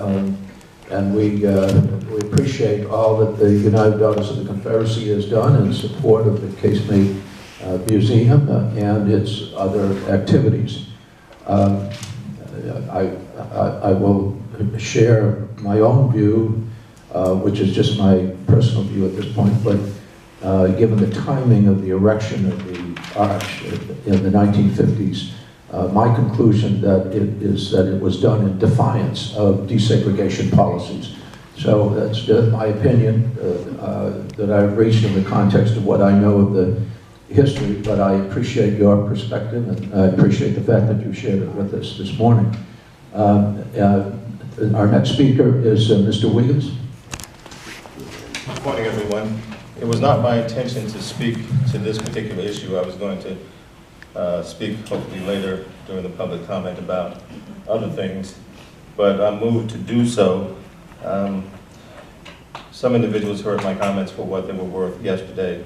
And we appreciate all that the United Daughters of the Confederacy has done in support of the Casemate Museum and its other activities. I will share my own view, which is just my personal view at this point, but given the timing of the erection of the arch in the 1950s, my conclusion is that it was done in defiance of desegregation policies. So that's my opinion that I've reached in the context of what I know of the history, but I appreciate your perspective, and I appreciate the fact that you shared it with us this morning. Our next speaker is Mr. Wiggins. Good morning, everyone. It was not my intention to speak to this particular issue. I was going to speak hopefully later during the public comment about other things, but I'm moved to do so. Some individuals heard my comments for what they were worth yesterday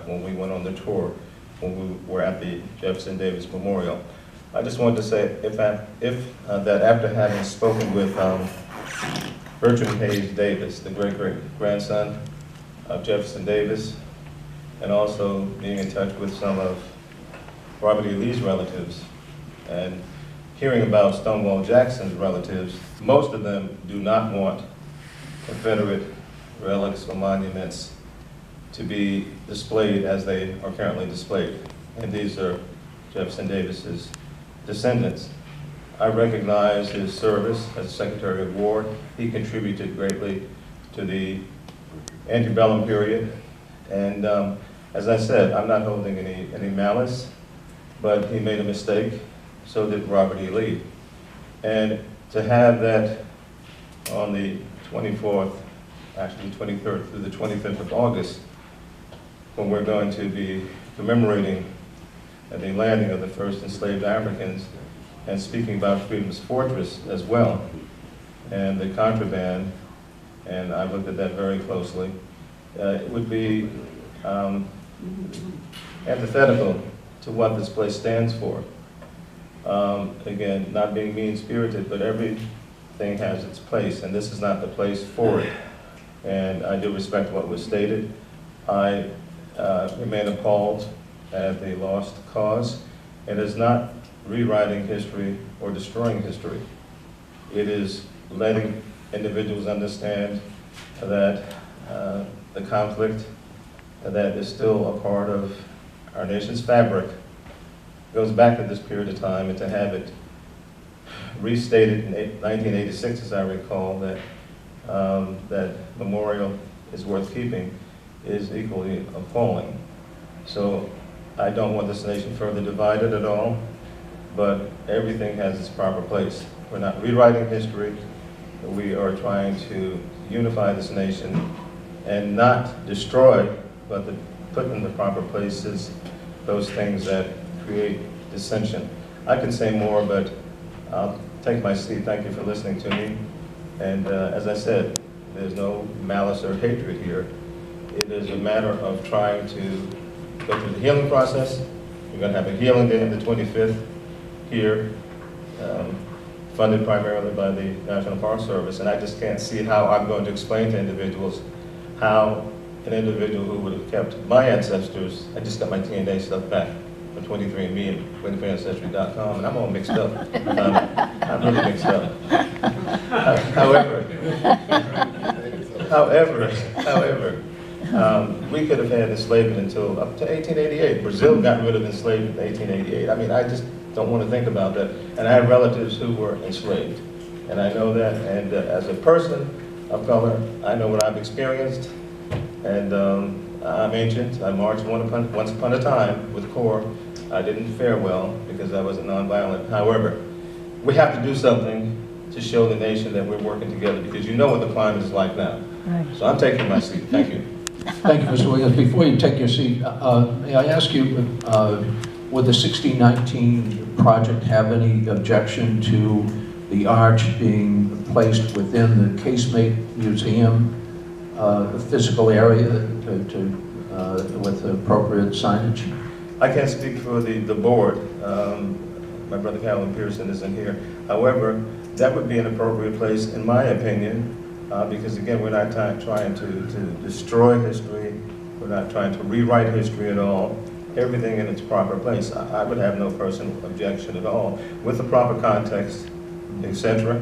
when we went on the tour, when we were at the Jefferson Davis Memorial. I just wanted to say that after having spoken with Bertram Hayes Davis, the great-great-grandson of Jefferson Davis, and also being in touch with some of Robert E. Lee's relatives, and hearing about Stonewall Jackson's relatives, most of them do not want Confederate relics or monuments to be displayed as they are currently displayed. And these are Jefferson Davis's descendants. I recognize his service as Secretary of War. He contributed greatly to the antebellum period. And as I said, I'm not holding any malice, but he made a mistake, so did Robert E. Lee. And to have that on the 24th, actually 23rd through the 25th of August, when we're going to be commemorating the landing of the first enslaved Africans and speaking about Freedom's Fortress as well, and the contraband, and I looked at that very closely, it would be antithetical to what this place stands for. Again, not being mean-spirited, but everything has its place, and this is not the place for it. And I do respect what was stated. I remain appalled at the lost cause. It is not rewriting history or destroying history. It is letting individuals understand that the conflict that is still a part of our nation's fabric goes back to this period of time, and to have it restated in 1986, as I recall, that that memorial is worth keeping, is equally appalling. So I don't want this nation further divided at all, but everything has its proper place. We're not rewriting history. We are trying to unify this nation and not destroy, but to put in the proper places those things that create dissension. I could say more, but I'll take my seat. Thank you for listening to me. And as I said, there's no malice or hatred here. It is a matter of trying to go through the healing process. We're going to have a healing day on the 25th here, funded primarily by the National Park Service. And I just can't see how I'm going to explain to individuals how an individual who would have kept my ancestors, I just got my DNA stuff back from 23andMe and 23ancestry.com, and I'm all mixed up. I'm really mixed up. However, we could have had enslavement until up to 1888. Brazil got rid of enslavement in 1888. I mean, I just don't want to think about that. And I have relatives who were enslaved, and I know that. And as a person of color, I know what I've experienced. And I'm ancient. I marched once upon a time with CORE. I didn't fare well because I wasn't nonviolent. However, we have to do something to show the nation that we're working together, because you know what the climate is like now. Right. So I'm taking my seat. Thank you. Thank you, Mr. Wiggins. Before you take your seat, may I ask you, would the 1619 project have any objection to the arch being placed within the Casemate Museum physical area with appropriate signage? I can't speak for the board. My brother Calvin Pearson isn't here. However, that would be an appropriate place, in my opinion, because again, we're not trying to destroy history. We're not trying to rewrite history at all. Everything in its proper place. I would have no personal objection at all, with the proper context, etc.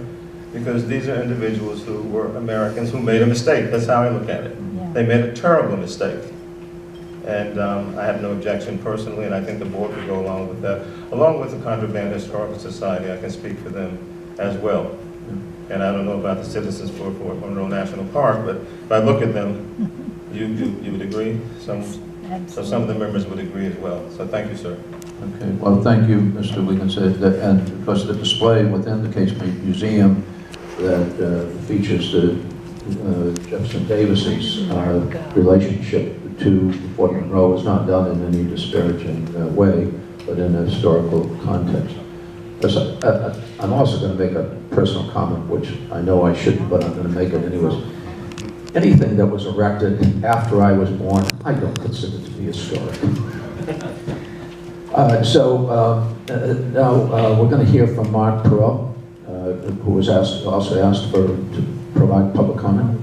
Because these are individuals who were Americans who made a mistake. That's how I look at it. Yeah. They made a terrible mistake. And I have no objection personally, and I think the board would go along with that. Along with the Contraband Historical Society, I can speak for them as well. And I don't know about the citizens for Monroe National Park, but if I look at them, you would agree? So some of the members would agree as well. So thank you, sir. Okay, well, thank you, Mr. Wiggins, and because the display within the Case Museum that features the Jefferson Davis's relationship to Fort Monroe is not done in any disparaging way, but in a historical context. I'm also going to make a personal comment, which I know I shouldn't, but I'm going to make it anyways. Anything that was erected after I was born, I don't consider to be historic. Now we're going to hear from Mark Perot, who was also asked to provide public comment.